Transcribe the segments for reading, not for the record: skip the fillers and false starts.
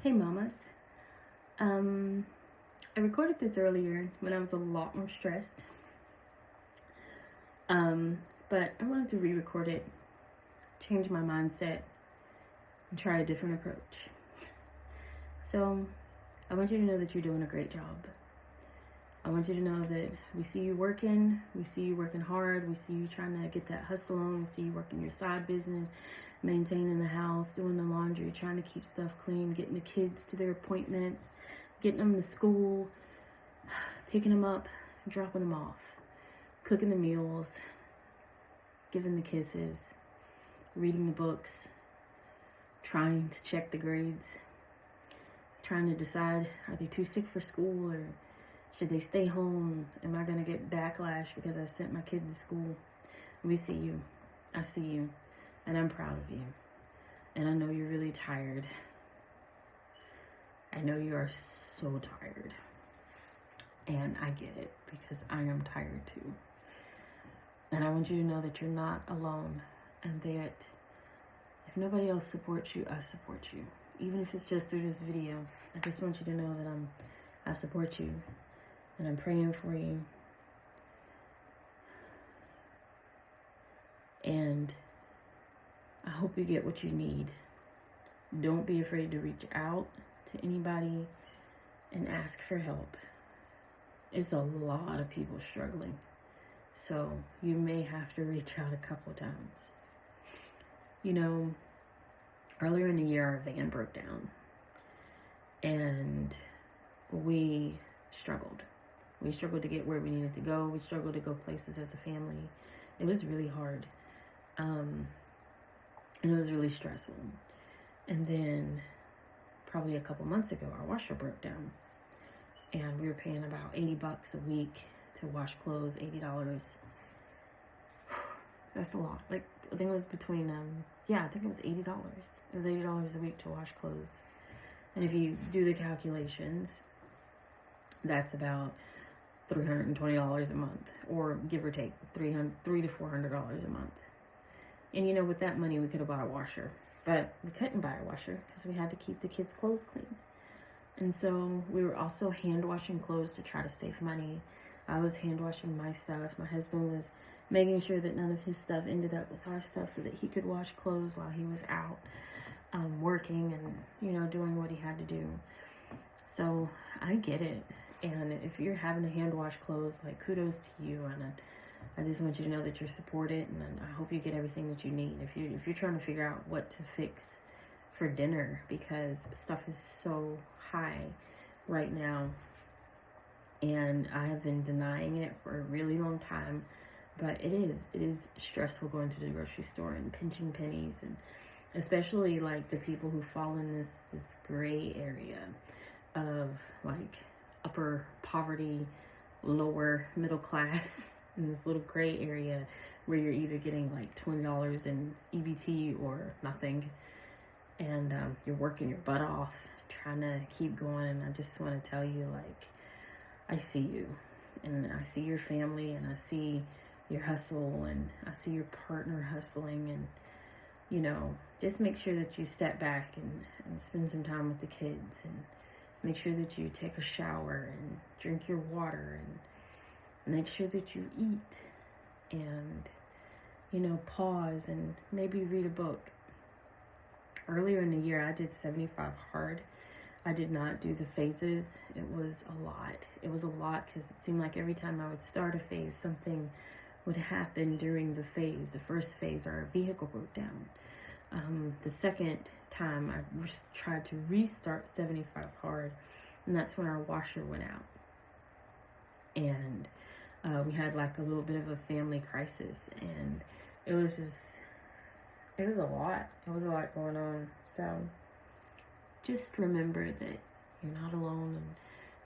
Hey mamas. I recorded this earlier when I was a lot more stressed. But I wanted to re-record it, change my mindset, and try a different approach. So I want you to know that you're doing a great job. I want you to know that we see you working hard, we see you trying to get that hustle on, we see you working your side business, maintaining the house, doing the laundry, trying to keep stuff clean, getting the kids to their appointments, getting them to school, picking them up, dropping them off, cooking the meals, giving the kisses, reading the books, trying to check the grades, trying to decide, are they too sick for school or should they stay home? Am I going to get backlash because I sent my kid to school? We see you. I see you. And I'm proud of you. And I know you're really tired. I know you are so tired. And I get it because I am tired too. And I want you to know that you're not alone. And that if nobody else supports you, I support you. Even if it's just through this video. I just want you to know that I support you. And I'm praying for you. And I hope you get what you need. Don't be afraid to reach out to anybody and ask for help. It's a lot of people struggling. So you may have to reach out a couple times. You know, earlier in the year, our van broke down. And we struggled. We struggled to get where we needed to go. We struggled to go places as a family. It was really hard. And it was really stressful. And then probably a couple months ago, our washer broke down. And we were paying about $80 a week to wash clothes, $80. That's a lot. Like, I think it was between, I think it was $80. It was $80 a week to wash clothes. And if you do the calculations, that's about $320 a month, or give or take $300 to $400 a month. And you know, with that money, we could have bought a washer, but we couldn't buy a washer because we had to keep the kids' clothes clean. And so we were also hand washing clothes to try to save money. I was hand washing my stuff. My husband was making sure that none of his stuff ended up with our stuff so that he could wash clothes while he was out working and, you know, doing what he had to do. So I get it. And if you're having to hand wash clothes, like, kudos to you. And I just want you to know that you're supported, and I hope you get everything that you need. If you're trying to figure out what to fix for dinner, because stuff is so high right now, and I have been denying it for a really long time, but it is stressful going to the grocery store and pinching pennies, and especially like the people who fall in this gray area of like upper poverty, lower middle class, in this little gray area where you're either getting like $20 in EBT or nothing, and you're working your butt off trying to keep going. And I just want to tell you, like, I see you, and I see your family, and I see your hustle, and I see your partner hustling, and you know, just make sure that you step back and spend some time with the kids, and make sure that you take a shower and drink your water, and make sure that you eat, and, you know, pause and maybe read a book. Earlier in the year, I did 75 hard. I did not do the phases. It was a lot. It was a lot because it seemed like every time I would start a phase, something would happen during the phase. The first phase, our vehicle broke down. The second time, I tried to restart 75 hard, and that's when our washer went out. And we had like a little bit of a family crisis, and it was a lot. It was a lot going on. So just remember that you're not alone, and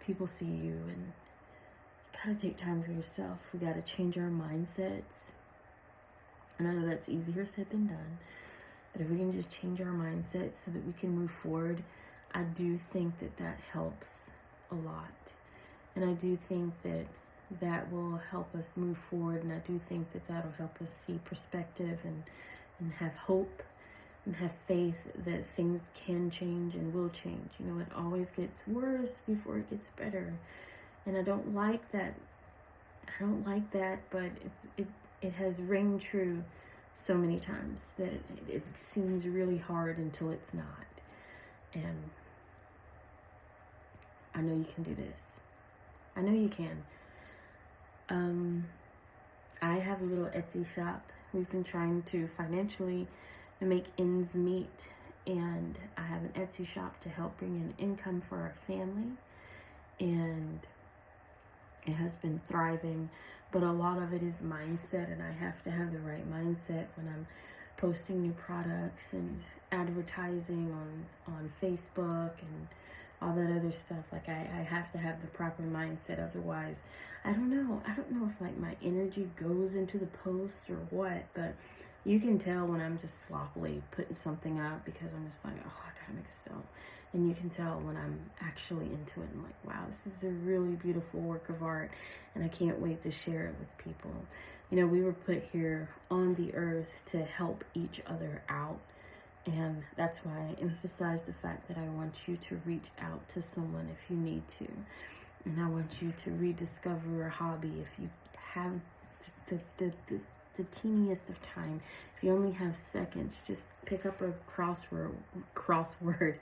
people see you, and you gotta take time for yourself. We gotta change our mindsets. And I know that's easier said than done, but if we can just change our mindsets so that we can move forward, I do think that helps a lot. And I do think that will help us move forward, and I do think that that'll help us see perspective and have hope and have faith that things can change and will change. You know, it always gets worse before it gets better. And I don't like that. But it has ring true so many times that it seems really hard until it's not. And I know you can do this. I know you can. I have a little Etsy shop. We've been trying to financially make ends meet, and I have an Etsy shop to help bring in income for our family, and it has been thriving, but a lot of it is mindset, and I have to have the right mindset when I'm posting new products and advertising on Facebook and all that other stuff. Like I have to have the proper mindset, otherwise I don't know if like my energy goes into the post or what, but you can tell when I'm just sloppily putting something up because I'm just like, oh, I gotta make a sale. And you can tell when I'm actually into it and like, wow, this is a really beautiful work of art and I can't wait to share it with people. You know, we were put here on the earth to help each other out. And that's why I emphasize the fact that I want you to reach out to someone if you need to. And I want you to rediscover a hobby if you have the teeniest of time. If you only have seconds, just pick up a crossword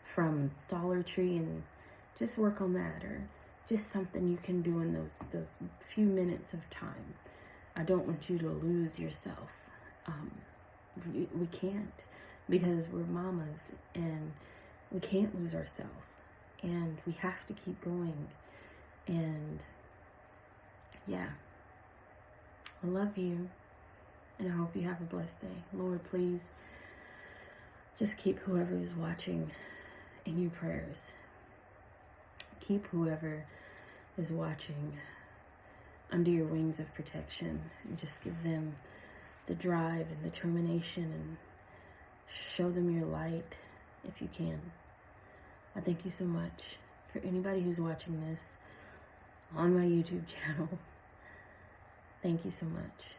from Dollar Tree and just work on that, or just something you can do in those few minutes of time. I don't want you to lose yourself. We can't, because we're mamas and we can't lose ourselves, and we have to keep going. And yeah, I love you, and I hope you have a blessed day. Lord, please just keep whoever is watching in your prayers. Keep whoever is watching under your wings of protection, and just give them the drive and determination, and show them your light if you can. I thank you so much. For anybody who's watching this on my YouTube channel, thank you so much.